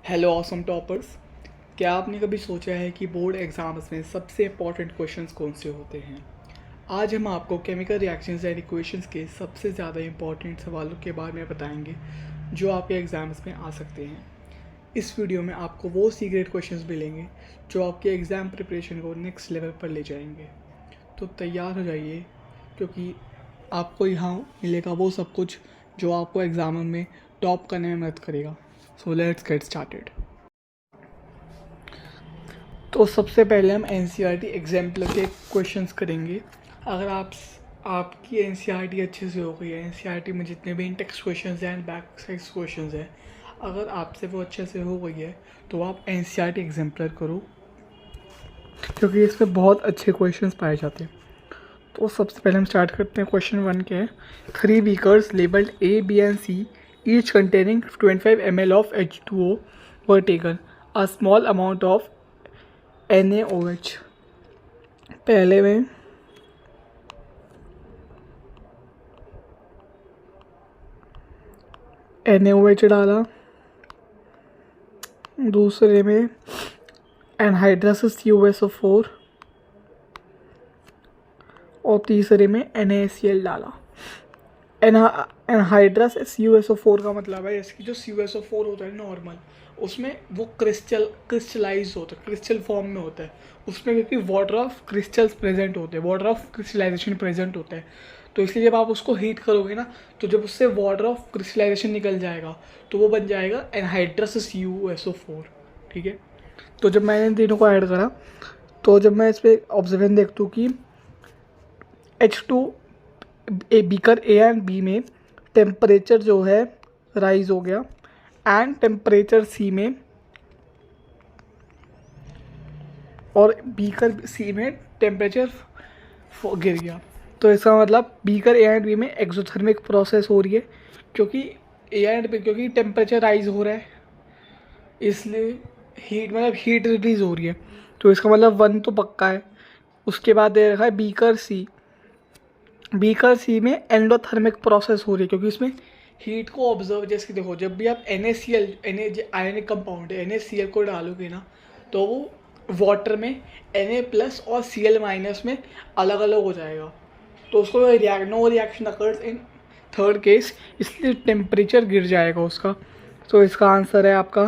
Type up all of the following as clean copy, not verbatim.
Hello awesome toppers. क्या आपने कभी सोचा है कि बोर्ड एग्ज़ाम्स में सबसे इम्पॉर्टेंट क्वेश्चंस कौन से होते हैं? आज हम आपको केमिकल रिएक्शंस एंड इक्वेशंस के सबसे ज़्यादा इम्पॉर्टेंट सवालों के बारे में बताएंगे जो आपके एग्ज़ाम्स में आ सकते हैं। इस वीडियो में आपको वो सीक्रेट क्वेश्चंस मिलेंगे जो आपके एग्ज़ाम प्रिपरेशन को नेक्स्ट लेवल पर ले जाएंगे। तो तैयार हो जाइए, क्योंकि आपको यहाँ मिलेगा वो सब कुछ जो आपको एग्ज़ाम में टॉप करने में मदद करेगा। So let's get started. तो सबसे पहले हम एनसीईआरटी एग्जाम्पल के क्वेश्चंस करेंगे। अगर आपकी एनसीईआरटी अच्छे से हो गई है, एनसीईआरटी में जितने भी इन टेक्स्ट क्वेश्चंस हैं एंड बैक साइड क्वेश्चंस हैं, अगर आपसे वो अच्छे से हो गई है तो आप एनसीईआरटी एग्जाम्पलर करो, क्योंकि इसमें बहुत अच्छे क्वेश्चंस पाए जाते हैं। तो सबसे पहले हम स्टार्ट करते हैं। क्वेश्चन 1 के 3 beakers labelled A B and C each containing 25 ml of H2O were taken. A small amount of NaOH। पहले में NaOH डाला, दूसरे में एनहाइड्रस CuSO4 और तीसरे में NaCl डाला। एनहाइड्रस CuSO4 का मतलब है इसकी जो CuSO4 होता है नॉर्मल, उसमें वो क्रिस्टलाइज होता है, क्रिस्टल फॉर्म में होता है उसमें, क्योंकि वाटर ऑफ क्रिस्टल्स प्रेजेंट होते हैं, वाटर ऑफ क्रिस्टलाइजेशन प्रेजेंट होता है। तो इसलिए जब आप उसको हीट करोगे ना, तो जब उससे वाटर ऑफ क्रिस्टलाइजेशन निकल जाएगा तो वो बन जाएगा एनहाइड्रस CuSO4। ठीक है। तो जब मैंने इन तीनों को ऐड करा, तो जब मैं इस पर ऑब्जर्वेशन देखता हूँ कि H2 beaker A and B में टेम्परेचर जो है राइज हो गया, एंड टेम्परेचर सी में और बीकर सी में टेम्परेचर गिर गया। तो इसका मतलब बीकर ए एंड बी में एक्सोथर्मिक प्रोसेस हो रही है, क्योंकि ए एंड बी, क्योंकि टेम्परेचर राइज हो रहा है इसलिए हीट रिलीज हो रही है। तो इसका मतलब 1 तो पक्का है। उसके बाद दे रखा है बीकर सी में एंडोथर्मिक प्रोसेस हो रही है, क्योंकि इसमें हीट को ऑब्जर्व, जैसे कि देखो जब भी आप NaCl आयनिक कंपाउंड है NaCl को डालोगे ना, तो वो वाटर में Na+ और Cl- में अलग अलग हो जाएगा। तो उसको no reaction occurs in third case, इसलिए टेम्परेचर गिर जाएगा उसका। तो इसका आंसर है आपका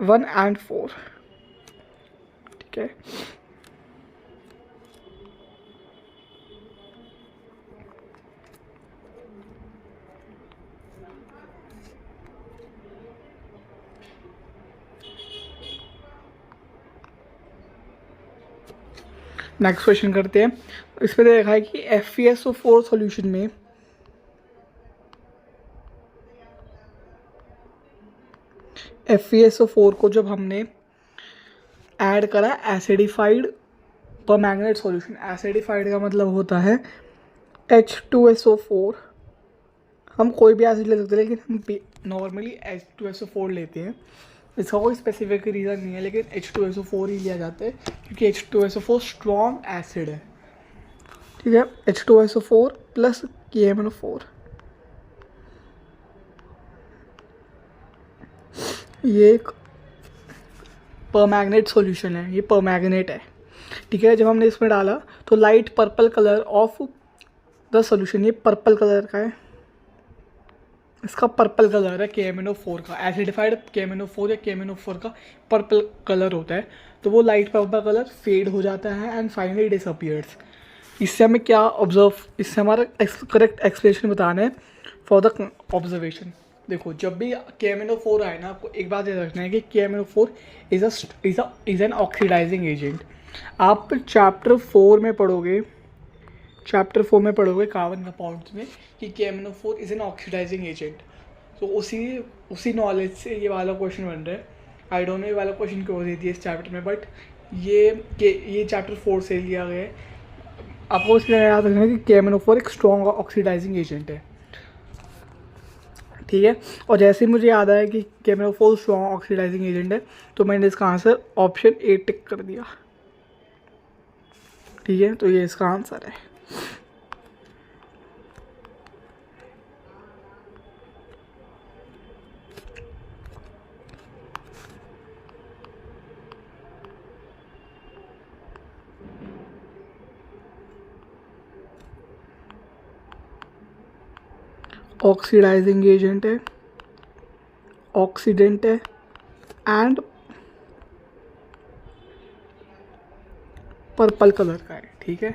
1 एंड 4। ठीक है। नेक्स्ट क्वेश्चन करते हैं। इस पर देखा है कि FeSO4 सॉल्यूशन में FeSO4 को जब हमने ऐड करा एसिडिफाइड परमैंगनेट सॉल्यूशन, एसिडिफाइड का मतलब होता है H2SO4। हम कोई भी एसिड ले सकते हैं, लेकिन हम नॉर्मली H2SO4 लेते हैं। इसका कोई स्पेसिफिक रीज़न नहीं है, लेकिन H2SO4 ही लिया जाता है क्योंकि H2SO4 स्ट्रॉन्ग एसिड है। ठीक है। H2SO4 प्लस KMnO4, ये एक परमैग्नेट सॉल्यूशन है, ये परमैग्नेट है। ठीक है। जब हमने इसमें डाला तो light purple colour of the solution, ये पर्पल कलर का है, इसका पर्पल कलर है KMnO4 का। एसिडिफाइड KMnO4 या KMnO4 का पर्पल कलर होता है, तो वो लाइट पर्पल कलर फेड हो जाता है एंड फाइनली डिसअपियर्स। इससे हमें क्या ऑब्जर्व, इससे हमारा करेक्ट एक्सप्लेनेशन बताना है फॉर द ऑब्जर्वेशन। देखो जब भी KMnO4 आए ना, आपको एक बात याद रखना है कि KMnO4 is an oxidising agent. आप चैप्टर 4 में पढ़ोगे कार्बन कंपाउंड्स में कि KMnO4 is an oxidising agent. तो उसी नॉलेज से ये वाला क्वेश्चन बन रहा है। आई डोंट नो ये वाला क्वेश्चन क्यों दे दिया इस चैप्टर में, बट ये चैप्टर 4 से लिया गया है। आपको इसलिए याद रखना है कि KMnO4 एक स्ट्रॉन्ग ऑक्सीडाइजिंग एजेंट है। ठीक है। और जैसे ही मुझे याद आया कि KMnO4 स्ट्रॉन्ग ऑक्सीडाइजिंग एजेंट है, तो मैंने इसका आंसर ऑप्शन ए टिक कर दिया। ठीक है। तो ये इसका आंसर है। ऑक्सीडाइजिंग एजेंट है, ऑक्सीडेंट है एंड पर्पल कलर का है। ठीक है,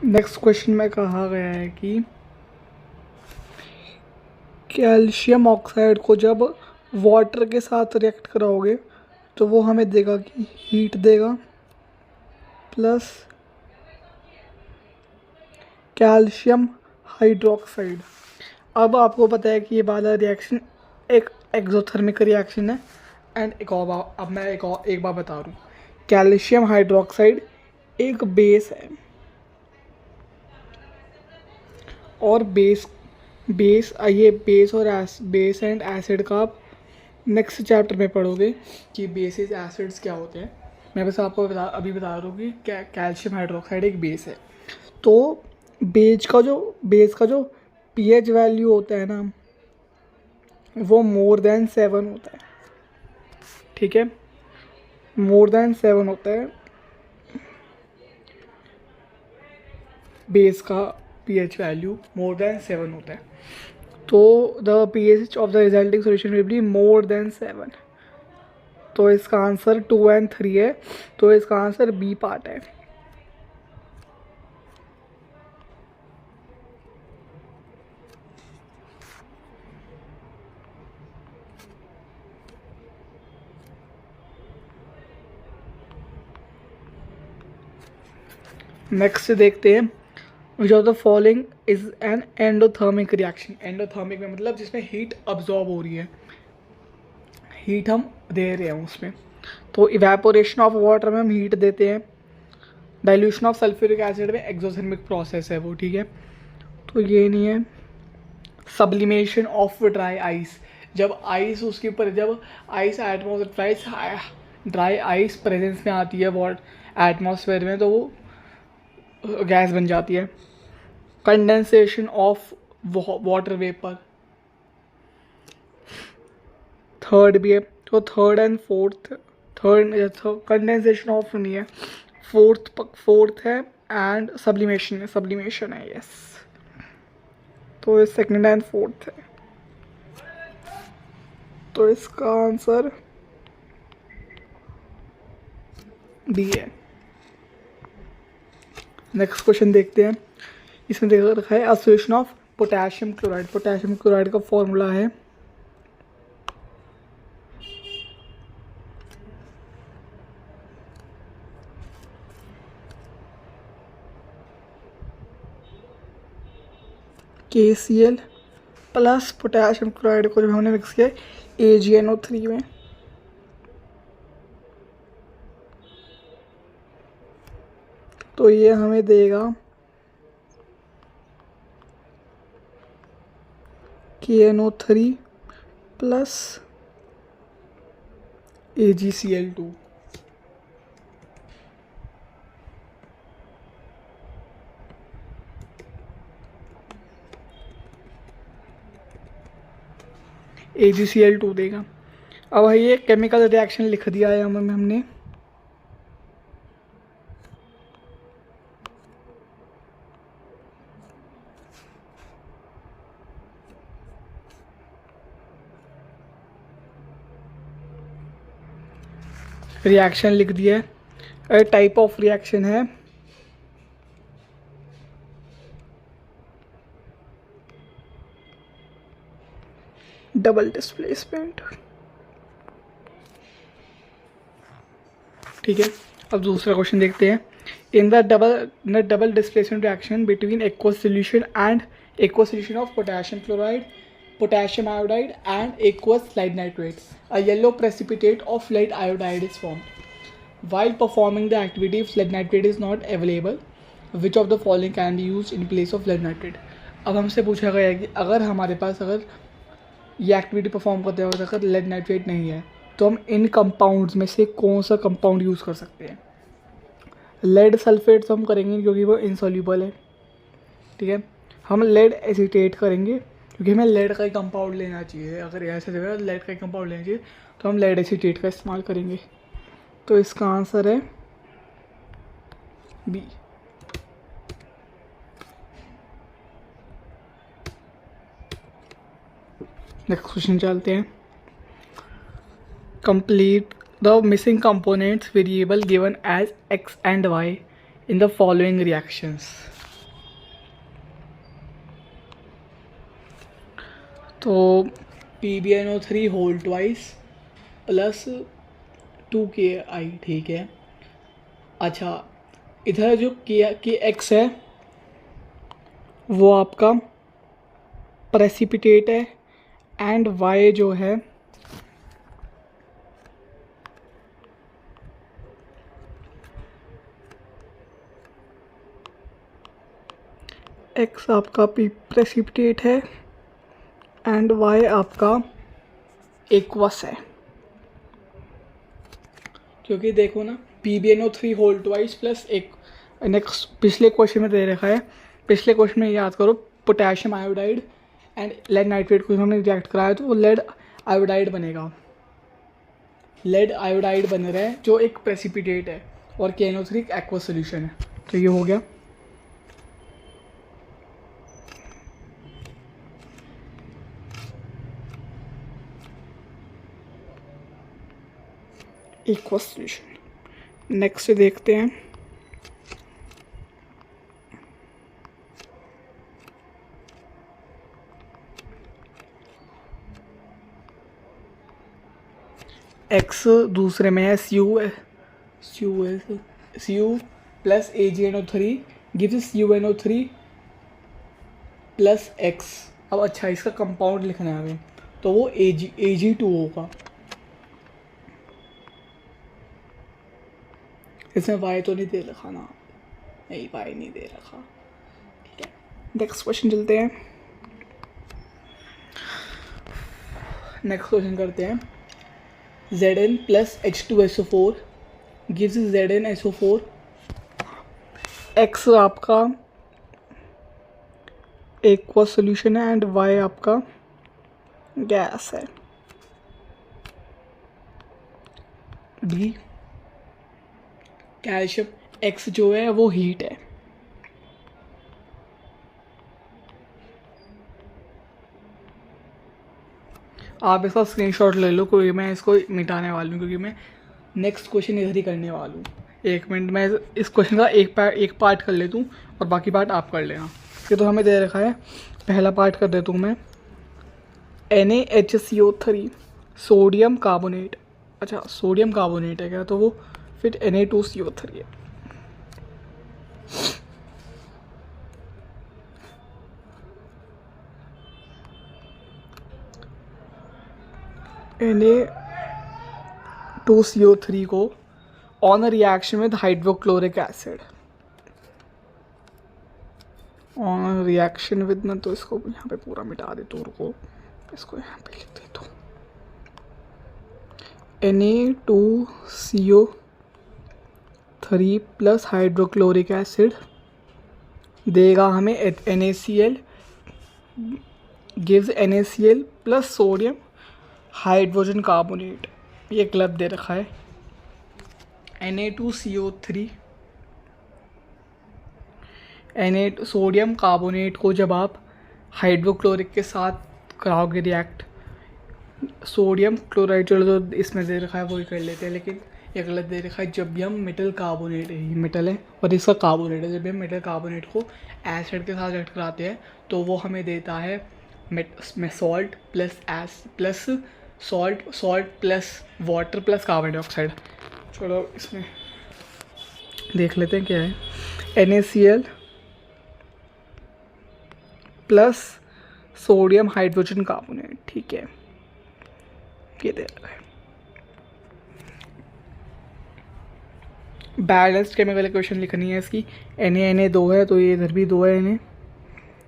नेक्स्ट क्वेश्चन में कहा गया है कि कैल्शियम ऑक्साइड को जब वाटर के साथ रिएक्ट कराओगे तो वो हमें देगा कि हीट देगा प्लस कैल्शियम हाइड्रोक्साइड। अब आपको पता है कि ये वाला रिएक्शन एक एक्सोथर्मिक रिएक्शन है एंड अब मैं एक बार बता रहा हूँ, कैल्शियम हाइड्रोक्साइड एक बेस है और ये बेस एंड एसिड का आप नेक्स्ट चैप्टर में पढ़ोगे कि बेसिस एसिड्स क्या होते हैं। मैं बस आपको अभी बता रहा हूँ कि कैल्शियम हाइड्रोक्साइड एक बेस है। तो बेस का जो पीएच वैल्यू होता है ना, वो मोर देन 7 होता है। ठीक है, मोर देन 7 होता है बेस का pH वैल्यू, मोर देन 7 होता है। तो the pH of the resulting solution will be more than 7। तो इसका आंसर 2 and 3 है, तो इसका आंसर बी पार्ट है। नेक्स्ट देखते हैं, which of the following is an endothermic reaction. Endothermic में मतलब जिसमें हीट अब्जॉर्ब हो रही है, हीट हम दे रहे हैं उसमें। तो इवेपोरेशन ऑफ वाटर में हम हीट देते हैं, डाइल्यूशन ऑफ सल्फ्यूरिक एसिड में एक्सोथर्मिक प्रोसेस है वो। ठीक है, तो ये नहीं है। सब्लिमेशन ऑफ ड्राई आइस, जब आइस उसके ऊपर जब ice atmosphere dry ice presence में आती है एटमॉस्फेयर में, तो वो गैस बन जाती है। Condensation of water vapour, third भी है। तो third and fourth, condensation of नहीं है, फोर्थ है एंड सब्लिमेशन है यस। तो ये सेकंड एंड फोर्थ है, तो इसका आंसर डी है। नेक्स्ट क्वेश्चन देखते हैं, इसमें देखा रखा है association of potassium chloride. Potassium chloride का फॉर्मूला है KCl प्लस पोटेशियम क्लोराइड को जब हमने मिक्स किया AgNO3 में, तो ये हमें देगा KNO3 प्लस AgCl2। AgCl2 देगा। अब ये केमिकल रिएक्शन लिख दिया है हमने। रिएक्शन लिख दिया है, टाइप ऑफ रिएक्शन है डबल डिस्प्लेसमेंट। ठीक है, अब दूसरा क्वेश्चन देखते हैं। In the double displacement reaction between aqueous solution and aqueous solution of potassium chloride, potassium iodide and aqueous lead nitrate, a yellow precipitate of lead iodide is formed. While performing the activity, if lead nitrate is not available, which of the following can be used in place of lead nitrate? अब हमसे पूछा गया है कि अगर हमारे पास अगर ये एक्टिविटी परफॉर्म करते वक्त अगर लेड नाइट्रेट नहीं है तो हम इन कंपाउंड्स में से कौन सा कंपाउंड यूज़ कर सकते हैं। लेड सल्फेट तो हम करेंगे क्योंकि वो इनसॉल्यूबल है। ठीक है, हम लेड एसीटेट करेंगे क्योंकि हमें लेड का ही कंपाउंड लेना चाहिए। अगर ऐसा जगह लेड का ही कंपाउंड लेना चाहिए तो हम लेड एसीटेट का इस्तेमाल करेंगे। तो इसका आंसर है बी। नेक्स्ट क्वेश्चन चलते हैं। Complete the missing components variable given as X and Y in the following reactions. तो PbNO3 whole twice plus 2Ki, ठीक है। अच्छा, इधर जो के एक्स है वो आपका प्रेसिपिटेट है एंड वाई जो है एक्स आपका प्रेसिपिटेट है एंड वाई आपका एक्वस है। क्योंकि देखो ना, PbNO3 होल ट्वाइस प्लस एक, नेक्स्ट पिछले क्वेश्चन में दे रखा है, पिछले क्वेश्चन में याद करो potassium iodide and lead nitrate को हमने रिएक्ट कराया तो वो लेड आयोडाइड बनेगा। लेड आयोडाइड बन रहा है जो एक प्रेसिपिटेट है और KNO3 एक एक्वस सोल्यूशन है। तो ये हो गया। Aqueous solution. नेक्स्ट देखते हैं। एक्स दूसरे में है Cu plus AgNO3 gives CuNO3 plus x. अब अच्छा, इसका कंपाउंड लिखना है हमें, तो वो Ag2 होगा। इसमें वाई तो नहीं दे रखा ना, नहीं वाई नहीं दे रखा, ठीक है। नेक्स्ट क्वेश्चन चलते हैं। नेक्स्ट क्वेश्चन करते हैं। Zn plus H2SO4 gives ZnSO4। X आपका एक्वस सोल्यूशन है एंड वाई आपका गैस है। डी कैल्शियम, एक्स जो है वो हीट है। आप इसका स्क्रीनशॉट ले लो, कोई मैं इसको मिटाने वाला हूँ क्योंकि मैं नेक्स्ट क्वेश्चन इधर ही करने वाला हूँ। एक मिनट, मैं इस क्वेश्चन का एक पार्ट कर लेता हूँ और बाकी पार्ट आप कर लेना। ये तो हमें दे रखा है, पहला पार्ट कर देता हूँ मैं। NaHCO3 sodium carbonate. अच्छा, सोडियम कार्बोनेट है क्या? तो वो फिर Na2CO3 है। Na2CO3 को on reaction with hydrochloric acid, on reaction with ना, तो इसको यहाँ पे पूरा मिटा देता हूँ, रुको, इसको यहाँ पे लिख देता हूँ। Na2CO3 प्लस हाइड्रोक्लोरिक एसिड देगा हमें NaCl, gives NaCl plus sodium hydrogen carbonate. ये गलत दे रखा है। Na2CO3 सोडियम कार्बोनेट को जब आप हाइड्रोक्लोरिक के साथ कराओगे रिएक्ट, सोडियम क्लोराइड, चलो जो इसमें दे रखा है वही कर लेते हैं, लेकिन ये गलत दे रखा है। जब भी हम मेटल कार्बोनेट है, ये मेटल है और इसका कार्बोनेट है, जब भी हम मेटल कार्बोनेट को एसिड के साथ रिएक्ट कराते हैं तो वो हमें देता है salt plus salt plus water plus carbon dioxide. चलो इसमें देख लेते हैं क्या है। NaCl plus sodium hydrogen carbonate, ठीक है, ये दे रहा है। बैलेंस्ड केमिकल इक्वेशन लिखनी है इसकी। Na 2 है तो ये इधर भी 2 है, Na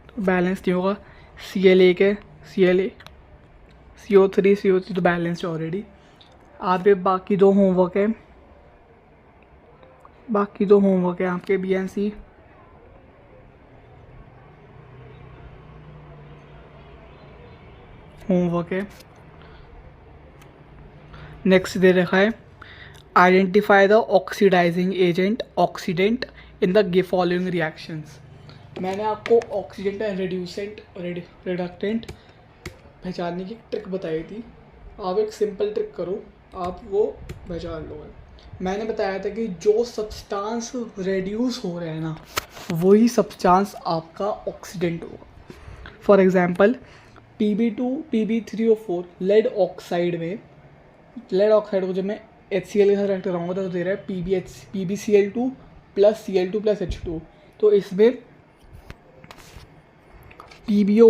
तो बैलेंस नहीं होगा। Cl 1 है, Cl CO3 तो बैलेंस्ड ऑलरेडी। आप बाकी दो होमवर्क है, आपके BNC। होमवर्क है नेक्स्ट दे रखा है identify the oxidising agent oxidant in the following reactions. मैंने आपको ऑक्सीडेंट एंड रिड्यूसेंट रिडक्टेंट पहचानने की ट्रिक बताई थी। आप एक सिंपल ट्रिक करो, आप वो पहचान लोगे। मैंने बताया था कि जो सब्सटेंस रेड्यूस हो रहे हैं ना, वही सब्सटेंस आपका ऑक्सीडेंट होगा। For example Pb2 Pb3O4 lead oxide को जब मैं HCl के साथ रिएक्ट कराऊंगा तो दे रहा है PbCl2 plus Cl2 plus H2। तो इसमें PbO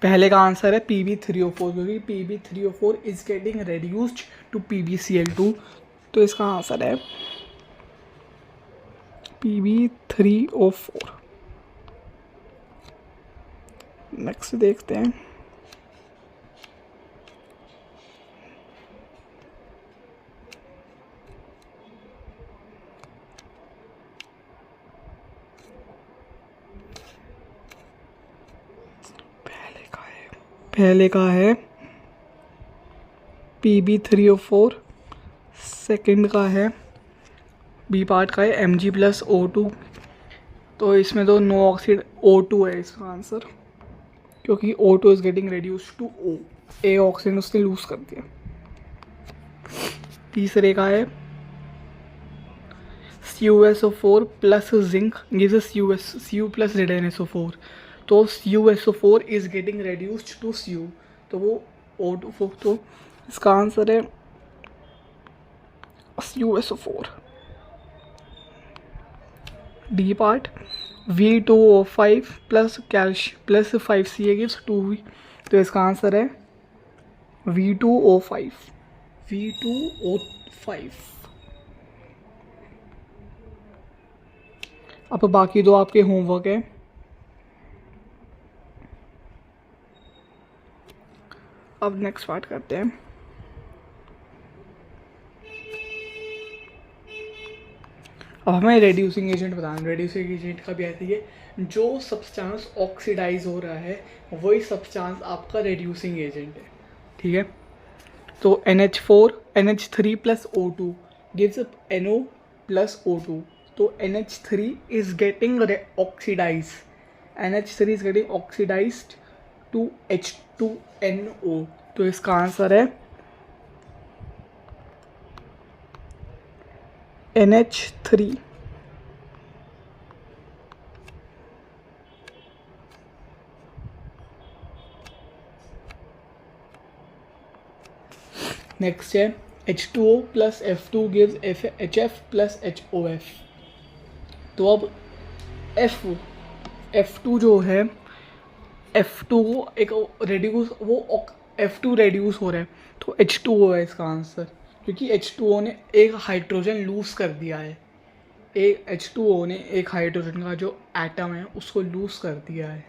पहले का आंसर है Pb3O4, क्योंकि Pb3O4 is getting reduced to PbCl2। तो इसका आंसर है Pb3O4। नेक्स्ट देखते हैं। पहले का है Pb3O4, सेकंड का है बी पार्ट का है Mg+O2। तो इसमें तो नो ऑक्सीड O2 है इसका आंसर, क्योंकि O2 is getting reduce to O, a oxygen उसने लूज कर दिया। तीसरे का है CuSO4 plus zinc gives Cu plus ZnSO4। तो CuSO4 is getting reduced to Cu, तो वो O2। तो इसका आंसर है CuSO4। D part V2O5 plus calcium plus 5Ca gives 2V। तो इसका आंसर है V2O5। अब बाकी दो आपके होमवर्क है। अब नेक्स्ट पार्ट करते हैं। अब हमें रेड्यूसिंग एजेंट बताना। रेड्यूसिंग एजेंट का भी ऐसे ही है, जो सब्सटेंस ऑक्सीडाइज हो रहा है वही सब्सटेंस आपका रेड्यूसिंग एजेंट है। ठीक है, तो NH3 plus O2 gives NO plus O2। तो NH3 is getting oxidise, NH3 is getting oxidised to H2NO। तो इसका आंसर है NH3। नेक्स्ट है H2O plus F2 gives HF plus HOF। तो अब F2 जो है, F2 एक रेड्यूस, वो F2 रेड्यूस हो रहा है, तो H2O है इसका आंसर, क्योंकि H2O ने एक हाइड्रोजन लूज कर दिया है। H2O ने एक हाइड्रोजन का जो एटम है उसको लूज कर दिया है।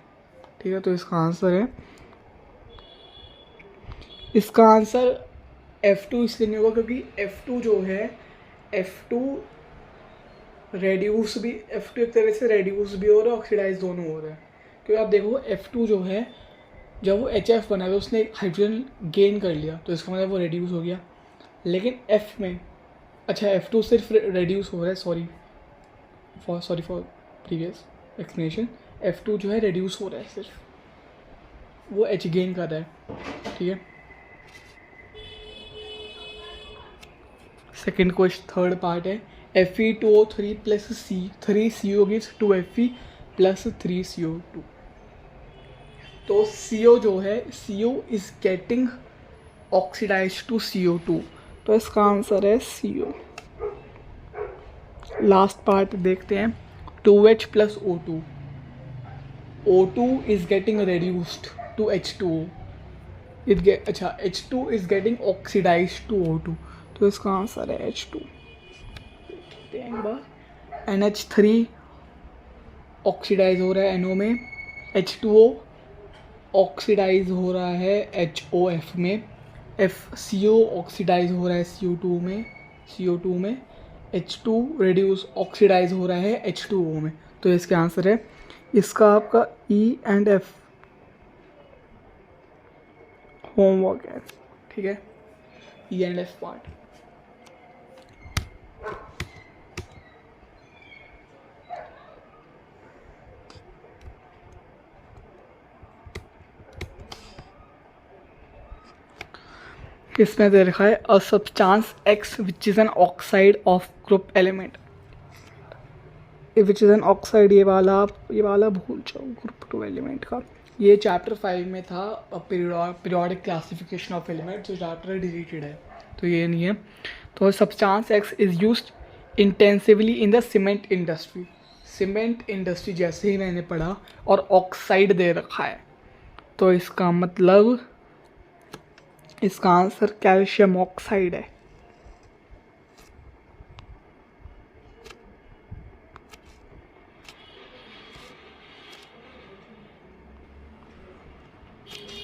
ठीक है, तो इसका आंसर है, इसका आंसर F2 इसलिए नहीं होगा क्योंकि F2 जो है, F2 रेड्यूस भी, F2 एक तरह से रेड्यूस भी हो रहा है, ऑक्सीडाइज दोनों हो रहा है। क्योंकि आप देखो F2 जो है, जब वो HF बना तो उसने हाइड्रोजन गेन कर लिया, तो इसका मतलब वो रेड्यूस हो गया। लेकिन F में, अच्छा F2 सिर्फ रेड्यूस हो रहा है, sorry for previous explanation. F2 जो है रेड्यूस हो रहा है, सिर्फ वो H गेन कर रहा है। ठीक है, सेकेंड क्वेश्चन, थर्ड पार्ट है Fe2O3 plus 3CO gives 2Fe plus 3CO2। तो CO जो है, CO is getting oxidise to CO2। तो इसका आंसर है CO। लास्ट पार्ट देखते हैं, 2H plus O2। O2 is getting reduced to H2O। अच्छा, H2 is getting oxidise to O2। तो इसका आंसर है H2। NH3 ऑक्सीडाइज हो रहा है NO में, H2O ऑक्सीडाइज हो रहा है HOF में, CO ऑक्सीडाइज हो रहा है CO2 में, H2 रिड्यूस ऑक्सीडाइज हो रहा है H2O में, तो इसके आंसर है इसका आपका E एंड F होमवर्क है, ठीक है, E एंड F पार्ट। इसमें दे रखा है a substance x which is an oxide of group element, which is an oxide, ये वाला भूल जाओ, ग्रुप 2 एलिमेंट का। ये चैप्टर 5 में था, पीरियोडिक क्लासिफिकेशन ऑफ एलिमेंट, जो चैप्टर डिलीटेड है, तो ये नहीं है। तो substance x is used intensively in the cement industry, cement industry जैसे ही मैंने पढ़ा, और ऑक्साइड दे रखा है, तो इसका मतलब इसका आंसर कैल्शियम ऑक्साइड है।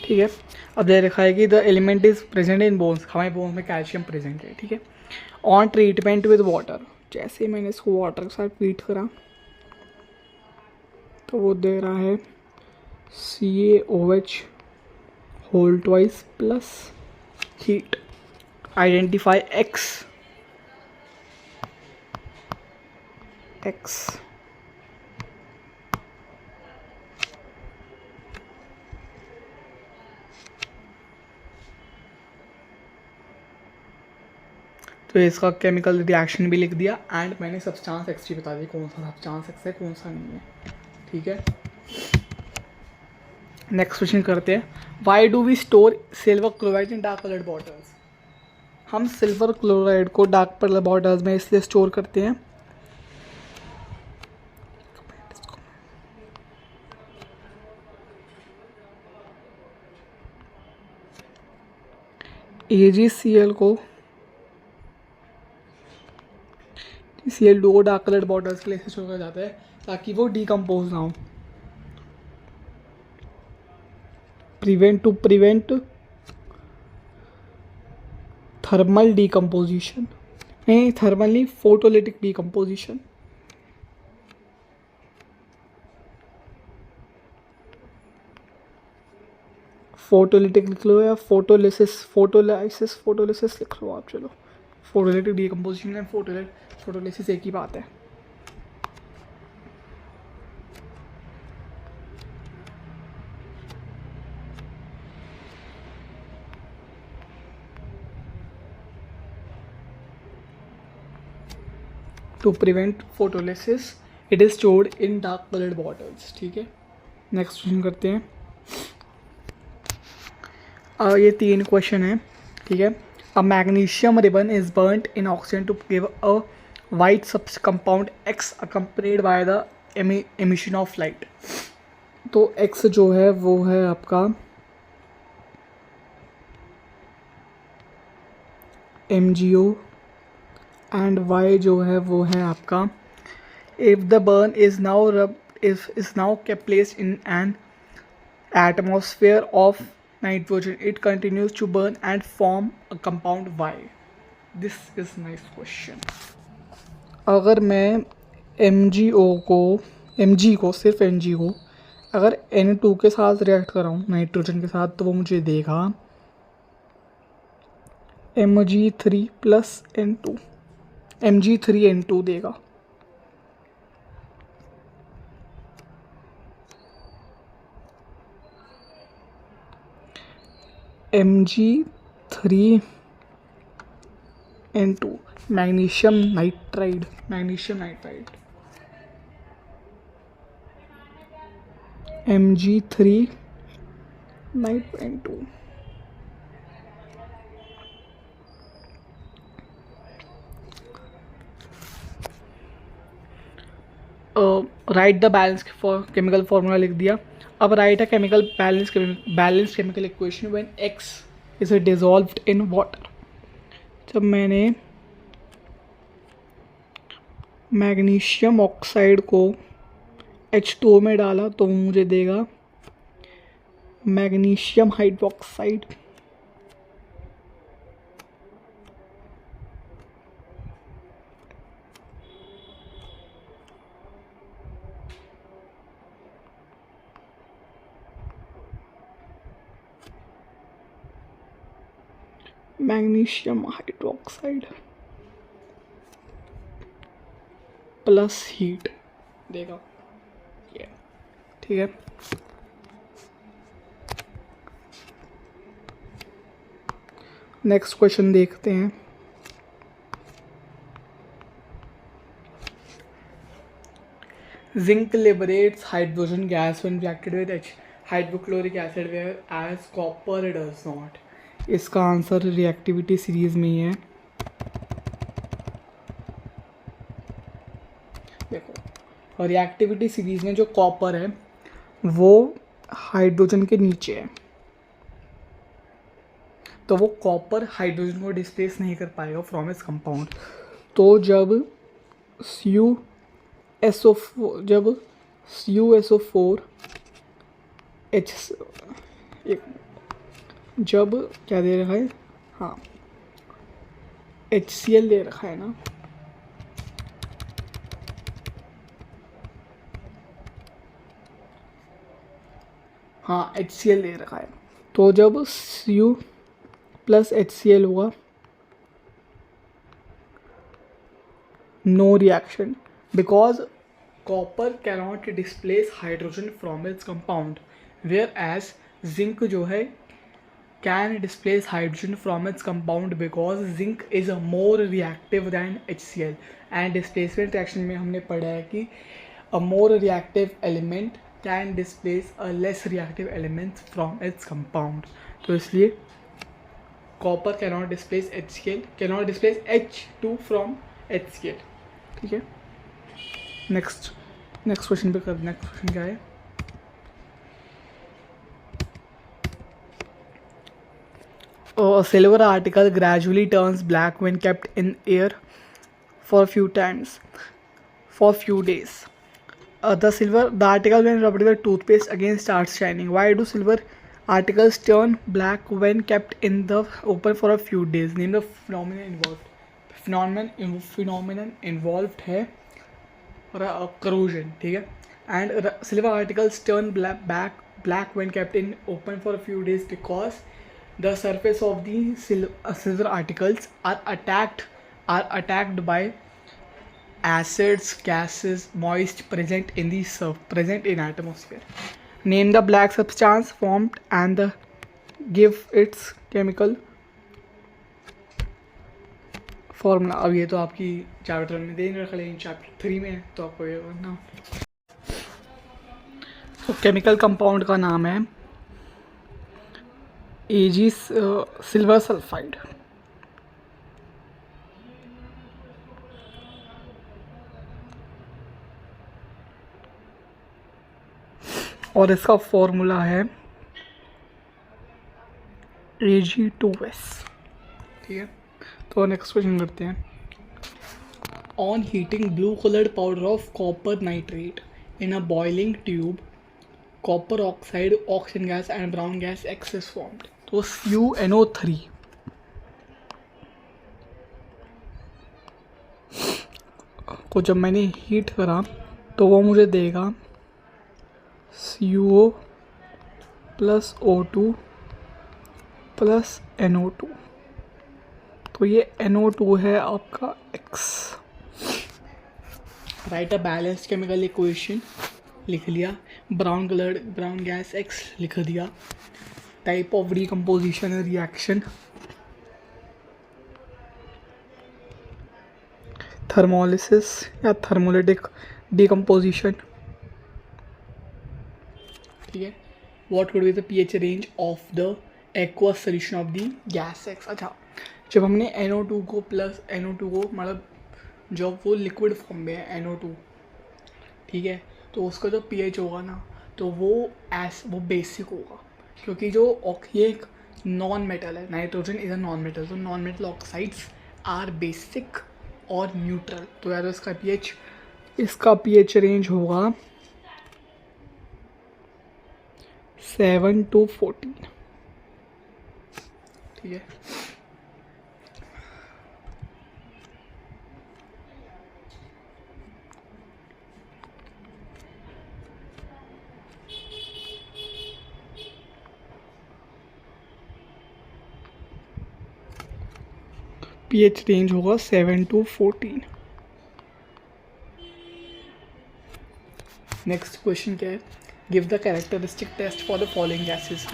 ठीक है, अब दे रखा है कि the element is present in bones, हमारे बोन्स में कैल्शियम प्रेजेंट है, ठीक है। ऑन ट्रीटमेंट विद वाटर, जैसे मैंने इसको वाटर के साथ ट्रीट करा तो वो दे रहा है CaOH whole twice plus heat. Identify X, तो इसका केमिकल रिएक्शन भी लिख दिया, एंड मैंने सब्सटेंस एक्स भी बता दी कौन सा सब्सटेंस एक्स है कौन सा नहीं है, ठीक है। नेक्स्ट क्वेश्चन करते हैं, why do we store silver chloride in dark coloured bottles. हम सिल्वर क्लोराइड को डार्क कलर बॉटल्स में इसलिए स्टोर करते हैं, AgCl को Cl2 को डार्क कलर्ड बॉटल्स के लिए स्टोर किया जाता है ताकि वो डिकम्पोज ना हो, प्रिवेंट थर्मल डिकम्पोजिशन, नहीं थर्मली फोटोलिटिक डिकम्पोजिशन। फोटोलिटिक लिख लो या फोटोलिसिस लिख लो आप, चलो फोटोलिटिक डिकम्पोजिशन एंड फोटोलिसिस एक ही बात है। To prevent photolysis it is stored in dark coloured bottles, ठीक है। नेक्स्ट क्वेश्चन करते हैं, ये 3 क्वेश्चन है, ठीक है। A magnesium ribbon is burned in oxygen to give a white sub compound X accompanied by the emission of light. तो X जो है वो है आपका MgO एंड वाई जो है वो है आपका, if the burn is now placed in an atmosphere of nitrogen it continues to burn and form a compound Y. This is nice question. अगर मैं Mg को सिर्फ Mg को अगर N2 के साथ रिएक्ट कराऊँ नाइट्रोजन के साथ, तो वो मुझे देगा Mg3 प्लस N2, Mg3N2 देगा। Mg3N2 magnesium nitride Mg3N2। Right the balance for chemical formula लिख दिया। अब राइट है chemical balance chemical equation when x is dissolved in water. जब मैंने मैग्नीशियम ऑक्साइड को H2O में डाला तो मुझे देगा magnesium hydroxide, magnesium hydroxide plus heat देगा ये, ठीक है। नेक्स्ट क्वेश्चन देखते हैं। Zinc liberates hydrogen gas when reacted with hydrochloric acid whereas copper does not. इसका आंसर रिएक्टिविटी सीरीज में ही है। देखो रिएक्टिविटी सीरीज में जो कॉपर है वो हाइड्रोजन के नीचे है, तो वो कॉपर हाइड्रोजन को डिस्प्लेस नहीं कर पाएगा फ्रॉम इट्स कंपाउंड। तो जब CuSO4 जब क्या दे रखा है, हाँ HCl दे रखा है ना, हाँ HCl दे रखा है, तो जब Cu प्लस HCl हुआ, no reaction because copper cannot displace hydrogen from its compound, whereas zinc जो है can displace hydrogen from its compound because zinc is a more reactive than HCl। And displacement reaction में हमने पढ़ा है कि a more reactive element can displace a less reactive elements from its compound. तो इसलिए copper cannot displace HCl, cannot displace H2 from HCl, ठीक है। Next question पे कर, नेक्स्ट क्वेश्चन क्या है, a silver article gradually turns black when kept in air for few days. The article when rubbed with toothpaste again starts shining. Why do silver articles turn black when kept in the open for a few days? Name the phenomenon involved. Phenomenon involved है corrosion, ठीक है। And silver articles turn black when kept in open for a few days because the surface of the silver articles are attacked by acids, gases, moist present in atmosphere. Name the black substance formed and give its chemical formula. अब ये तो आपकी chapter में दे नहीं रखा, लेकिन chapter 3 में है तो आपको ये करना। तो केमिकल कंपाउंड का नाम है Ag सिल्वर सल्फाइड। और इसका फॉर्मूला है Ag2S, ठीक है। तो नेक्स्ट क्वेश्चन करते हैं। On heating blue coloured powder of copper nitrate in a boiling tube, copper oxide, oxygen gas and brown gas X is formed. तो CuNO3 को जब मैंने हीट करा तो वो मुझे देगा CuO plus O2 plus NO2। तो ये NO2 है आपका X। Right a balanced chemical equation लिख लिया, ब्राउन गैस X लिख दिया, type of decomposition reaction thermolysis या थर्मोलिटिक डिकम्पोजिशन, ठीक है। What could be the pH range of the aqueous solution of the gas X। अच्छा, जब हमने NO2 को मतलब जब वो लिक्विड फॉर्म में है NO2, ठीक है, तो उसका जो pH होगा ना तो वो बेसिक होगा, क्योंकि जो ये एक नॉन मेटल है, nitrogen is a non metal, तो non metal oxides are basic और न्यूट्रल। तो यार इसका pH रेंज होगा 7 to 14, ठीक है। पीएच रेंज होगा 7 to 14। नेक्स्ट क्वेश्चन क्या है, give the characteristic test for the following gases.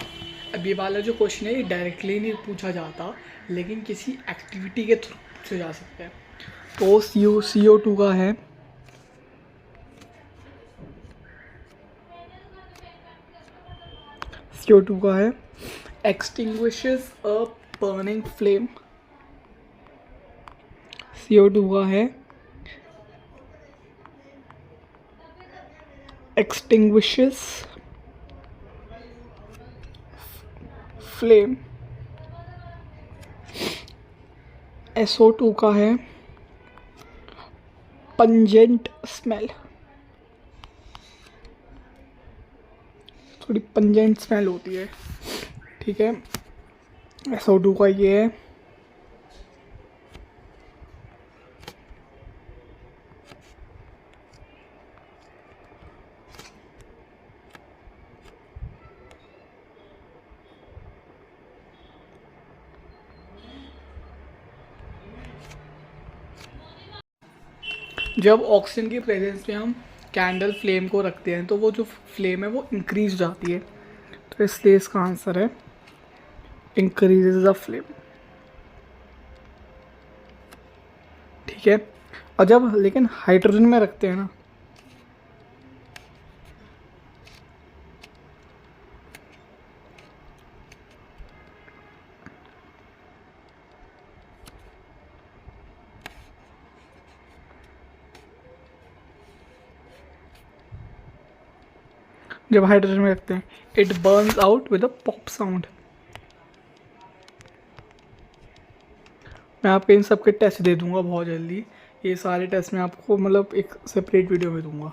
अब ये वाला जो क्वेश्चन है ये डायरेक्टली नहीं पूछा जाता, लेकिन किसी एक्टिविटी के थ्रू पूछा जा सकता है। तो CO2 का है, CO2 का है एक्सटिंग्विशेस अ बर्निंग फ्लेम। CO2 का है extinguishes flame। SO2 का है pungent smell, थोड़ी पंजेंट स्मेल होती है, ठीक है। SO2 का ये है जब ऑक्सीजन की प्रेजेंस में हम कैंडल फ्लेम को रखते हैं तो वो जो फ्लेम है वो इंक्रीज जाती है, तो इसलिए इसका आंसर है इंक्रीजेज द फ्लेम, ठीक है। और जब लेकिन हाइड्रोजन में रखते हैं ना, जब हाइड्रोजन में रखते हैं it Burns out with a pop sound. मैं आपके इन सब के टेस्ट दे दूंगा बहुत जल्दी, ये सारे टेस्ट मैं आपको मतलब एक सेपरेट वीडियो में दूंगा।